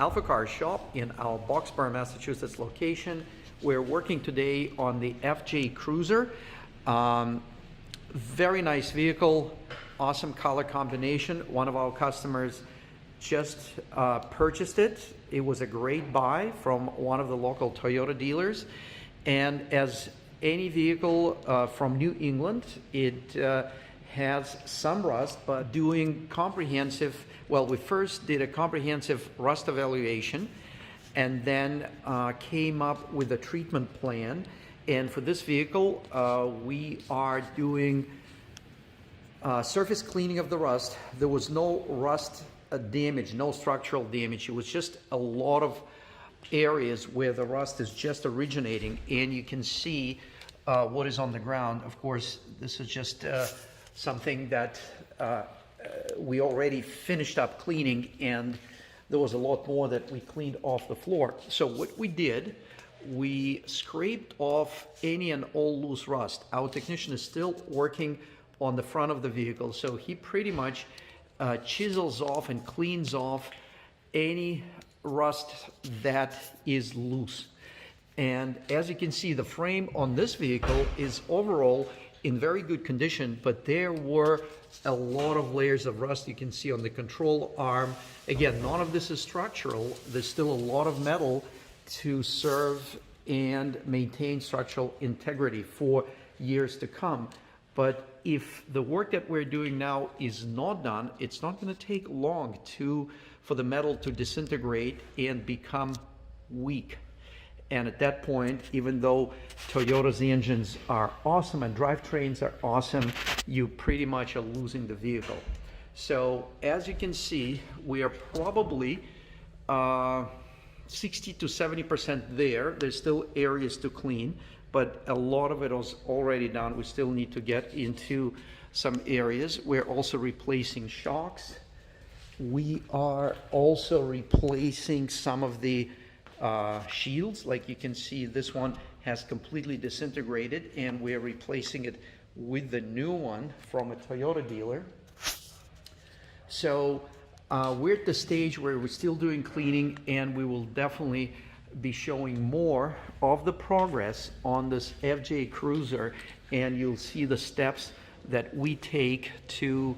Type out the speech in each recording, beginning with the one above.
AlphaCars shop in our Boxborough, Massachusetts location. We're working today on the FJ Cruiser. Very nice vehicle, awesome color combination. One of our customers just purchased it. It was a great buy from one of the local Toyota dealers. And as any vehicle from New England, it has some rust, but doing comprehensive, well, we first did a comprehensive rust evaluation and then came up with a treatment plan. And for this vehicle, we are doing surface cleaning of the rust. There was no rust damage, no structural damage. It was just a lot of areas where the rust is just originating, and you can see what is on the ground. Of course, this is just something that we already finished up cleaning, and there was a lot more that we cleaned off the floor. So what we did, we scraped off any and all loose rust. Our technician is still working on the front of the vehicle, so he pretty much chisels off and cleans off any rust that is loose. And as you can see, the frame on this vehicle is overall in very good condition, but there were a lot of layers of rust you can see on the control arm. Again, none of this is structural. There's still a lot of metal to serve and maintain structural integrity for years to come. But if the work that we're doing now is not done, it's not going to take long for the metal to disintegrate and become weak. And at that point, even though Toyota's engines are awesome and drivetrains are awesome, you pretty much are losing the vehicle. So as you can see, we are probably 60 to 70% there. There's still areas to clean, but a lot of it is already done. We still need to get into some areas. We're also replacing shocks. We are also replacing some of the shields. Like you can see, this one has completely disintegrated, and we're replacing it with the new one from a Toyota dealer. So we're at the stage where we're still doing cleaning, and we will definitely be showing more of the progress on this FJ Cruiser, and you'll see the steps that we take to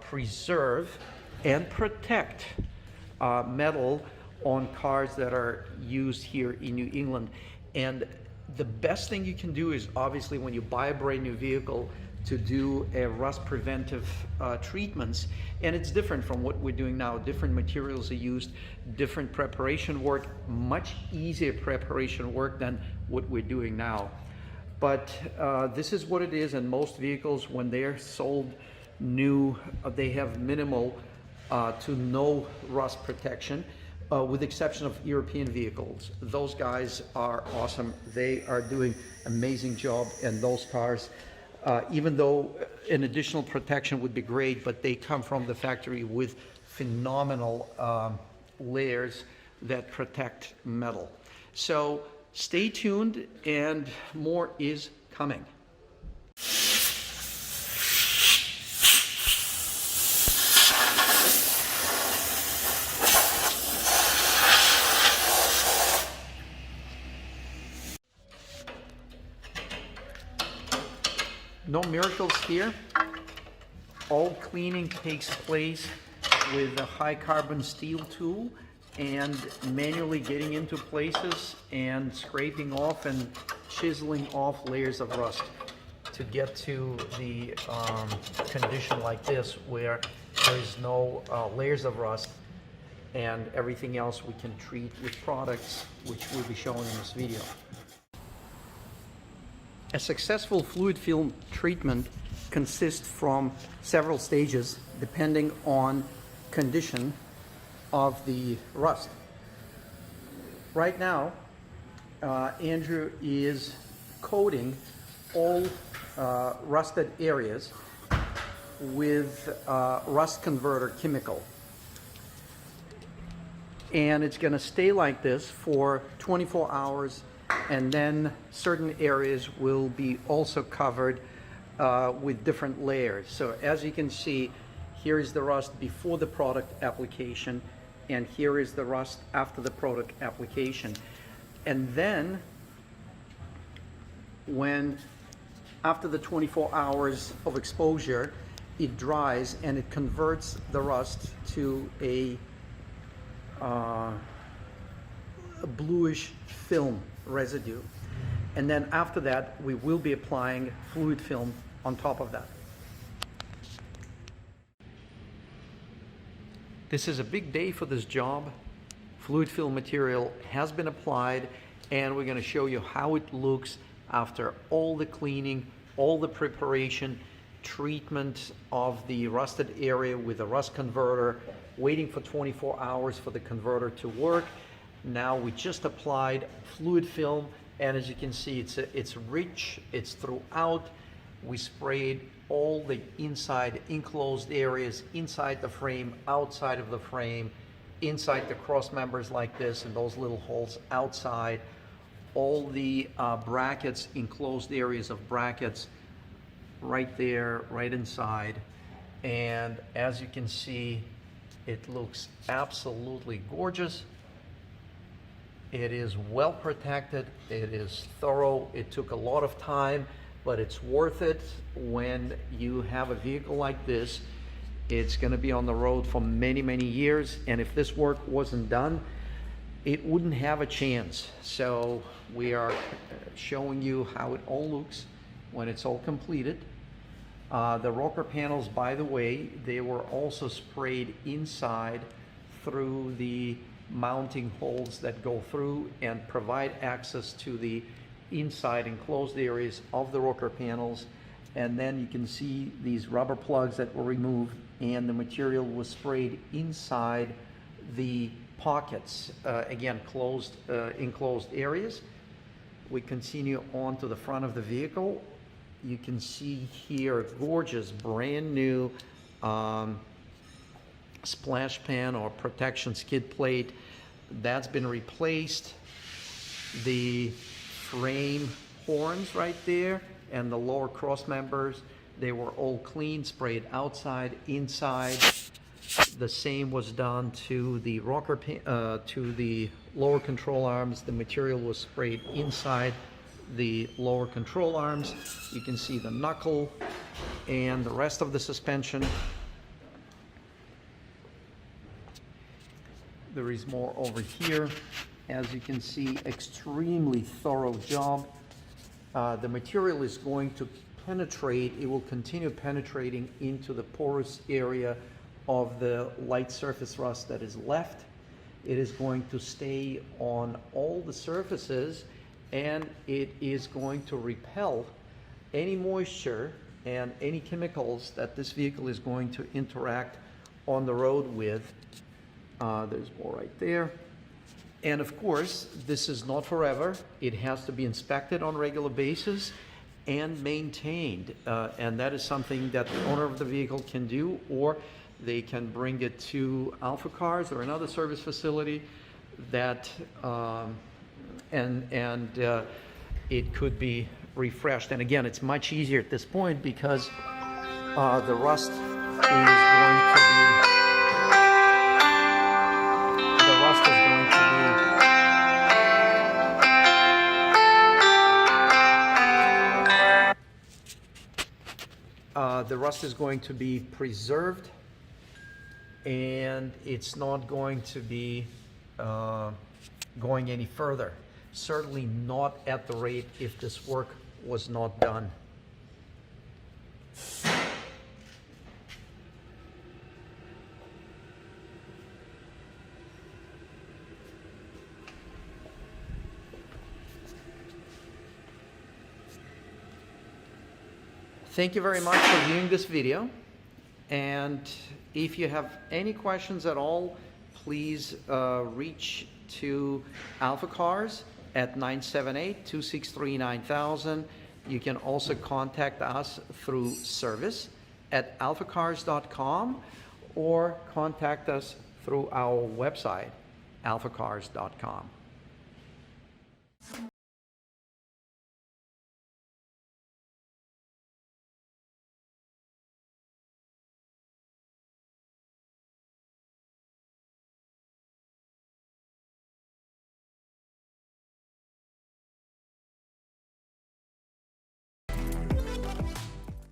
preserve and protect metal on cars that are used here in New England. And the best thing you can do is, obviously, when you buy a brand new vehicle, to do a rust preventive treatments. And it's different from what we're doing now. Different materials are used, different preparation work, much easier preparation work than what we're doing now. But this is what it is, and most vehicles, when they're sold new, they have minimal to no rust protection. With the exception of European vehicles. Those guys are awesome. They are doing an amazing job, and those cars, even though an additional protection would be great, but they come from the factory with phenomenal layers that protect metal. So stay tuned, and more is coming. No miracles here. All cleaning takes place with a high carbon steel tool and manually getting into places and scraping off and chiseling off layers of rust to get to the condition like this, where there's no layers of rust, and everything else we can treat with products which we'll be showing in this video. A successful fluid film treatment consists from several stages depending on condition of the rust. Right now, Andrew is coating all rusted areas with rust converter chemical. And it's going to stay like this for 24 hours, and then certain areas will be also covered with different layers. So as you can see, here is the rust before the product application, and here is the rust after the product application. And then after the 24 hours of exposure, it dries and it converts the rust to a bluish film residue. And then after that, we will be applying fluid film on top of that. This is a big day for this job. Fluid film material has been applied, and we're going to show you how it looks after all the cleaning, all the preparation, treatment of the rusted area with a rust converter, waiting for 24 hours for the converter to work. Now we just applied fluid film, and as you can see, it's rich, it's throughout. We sprayed all the inside enclosed areas, inside the frame, outside of the frame, inside the cross members like this, and those little holes outside, all the brackets, enclosed areas of brackets right there, right inside. And as you can see, it looks absolutely gorgeous. It is well protected, it is thorough, it took a lot of time, but it's worth it when you have a vehicle like this. It's going to be on the road for many, many years, and if this work wasn't done, it wouldn't have a chance. So we are showing you how it all looks when it's all completed. The rocker panels, by the way, they were also sprayed inside through the mounting holes that go through and provide access to the inside enclosed areas of the rocker panels. And then you can see these rubber plugs that were removed, and the material was sprayed inside the pockets, again closed, enclosed areas. We continue on to the front of the vehicle. You can see here gorgeous brand new splash pan or protection skid plate that's been replaced. The frame horns right there and the lower cross members, they were all clean, sprayed outside, inside. The same was done to the rocker to the lower control arms. The material was sprayed inside the lower control arms. You can see the knuckle and the rest of the suspension. There is more over here. As you can see, extremely thorough job. The material is going to penetrate, it will continue penetrating into the porous area of the light surface rust that is left. It is going to stay on all the surfaces, and it is going to repel any moisture and any chemicals that this vehicle is going to interact on the road with. There's more right there. And of course, this is not forever. It has to be inspected on a regular basis and maintained. And that is something that the owner of the vehicle can do, or they can bring it to AlphaCars or another service facility that, it could be refreshed. And again, it's much easier at this point because the rust is going to be the rust is going to be preserved, and it's not going to be going any further. Certainly not at the rate if this work was not done. Thank you very much for viewing this video, and if you have any questions at all, please reach to AlphaCars at 978-263-9000. You can also contact us through service at alphacars.com or contact us through our website, alphacars.com.